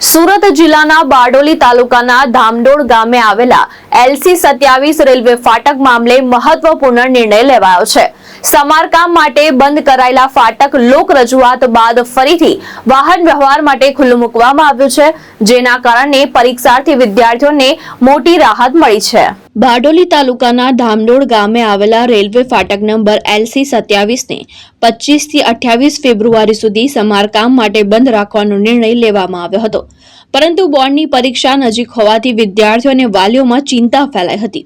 સુરત જિલ્લાના બારડોલી તાલુકાના ધામડોળ ગામે આવેલા LC27 રેલવે ફાટક મામલે મહત્વપૂર્ણ નિર્ણય લેવાયો છે। સમારકામ માટે બંધ કરાયેલા ફાટક લોક રજૂઆત બાદ ફરીથી વાહન વ્યવહાર માટે ખુલ્લું મૂકવામાં આવ્યું છે, જેના કારણે પરીક્ષાર્થી વિદ્યાર્થીઓને મોટી રાહત મળી છે। બારડોલી તાલુકાના ધામડોળ ગામે આવેલા રેલવે ફાટક નંબર LC27 ને 25 થી 28 ફેબ્રુઆરી સુધી સમારકામ માટે બંધ રાખવાનો નિર્ણય લેવામાં આવ્યો હતો, પરંતુ બોર્ડની પરીક્ષા નજીક હોવાથી વિદ્યાર્થીઓ અને વાલીઓમાં ચિંતા ફેલાઈ હતી।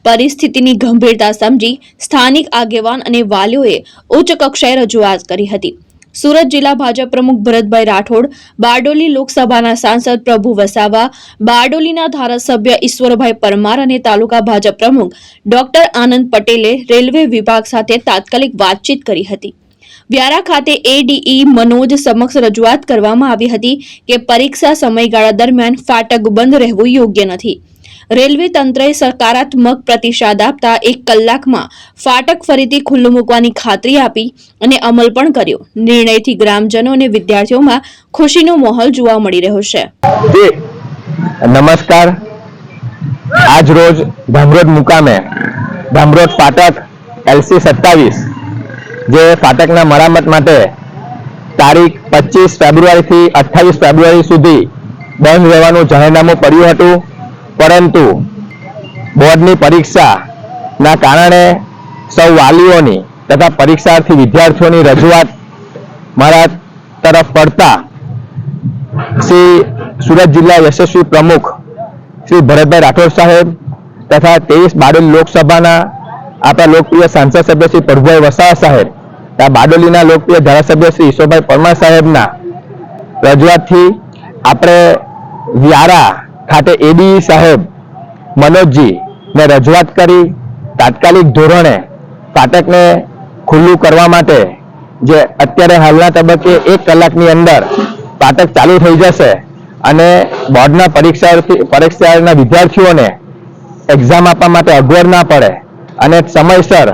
પરિસ્થિતિની ગંભીરતા સમજી સ્થાનિક આગેવાન અને વાલીઓએ ઉચ્ચ કક્ષાએ રજૂઆત કરી હતી। સુરત જિલ્લા ભાજપ પ્રમુખ ભરતભાઈ રાઠોડ, બારડોલી લોકસભાના સાંસદ પ્રભુ વસાવા, બારડોલીના ધારાસભ્ય ઈશ્વરભાઈ પરમાર અને તાલુકા ભાજપ પ્રમુખ ડોક્ટર આનંદ પટેલે રેલવે વિભાગ સાથે તાત્કાલિક વાતચીત કરી હતી। વ્યારા ખાતે ADE મનોજ સમક્ષ રજૂઆત કરવામાં આવી હતી કે પરીક્ષા સમયગાળા દરમિયાન ફાટક બંધ રહેવું યોગ્ય નથી। રેલવે તંત્રએ સકારાત્મક પ્રતિસાદ આપતા 1 કલાકમાં ફાટક ફરીથી ખુલ્લું મૂકવાની ખાતરી આપી અને અમલ પણ કર્યો। નિર્ણયથી ગ્રામજનો અને વિદ્યાર્થીઓમાં ખુશીનો માહોલ જોવા મળી રહ્યો છે। નમસ્કાર, આજ રોજ ધામરોડ મુકામે ધામરોડ ફાટક LC27 જે ફાટકના મરામત માટે તારીખ 25 ફેબ્રુઆરી થી 28 ફેબ્રુઆરી સુધી બંધ રહેવાનું જાહેરનામું પડ્યું હતું, પરંતુ બોર્ડની પરીક્ષાના કારણે સૌ વાલીઓની તથા પરીક્ષાર્થી વિદ્યાર્થીઓની રજૂઆત મારા તરફ પડતા શ્રી સુરત જિલ્લા યશસ્વી પ્રમુખ શ્રી ભરતભાઈ રાઠોડ સાહેબ તથા 23 બારડોલી લોકસભાના આપણા લોકપ્રિય સાંસદ સભ્ય શ્રી પ્રભુભાઈ વસાવા સાહેબ, બારડોલીના લોકપ્રિય ધારાસભ્ય શ્રી ઈશ્વરભાઈ પરમાર સાહેબના રજૂઆતથી આપણે વ્યારા ખાતે ADE સાહેબ મનોજજી ને રજૂઆત કરી તાત્કાલિક ધોરણે ફાટકને ખુલ્લું કરવા માટે, જે અત્યારે હાલના તબક્કે 1 કલાકની અંદર ફાટક ચાલુ થઈ જશે અને બોર્ડના પરીક્ષાના વિદ્યાર્થીઓને એક્ઝામ આપવા માટે અગવડ ના પડે અને સમયસર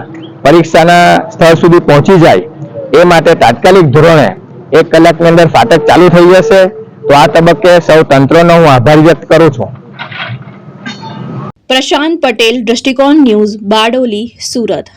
પરીક્ષાના સ્થળ સુધી પહોંચી જાય, એ માટે તાત્કાલિક ધોરણે 1 કલાકની અંદર ફાટક ચાલુ થઈ જશે। તો આ તબક્કે સૌ તંત્રનો હું આભાર વ્યક્ત કરું છું। પ્રશાંત પટેલ, દ્રષ્ટિકોણ ન્યૂઝ, બારડોલી, સુરત।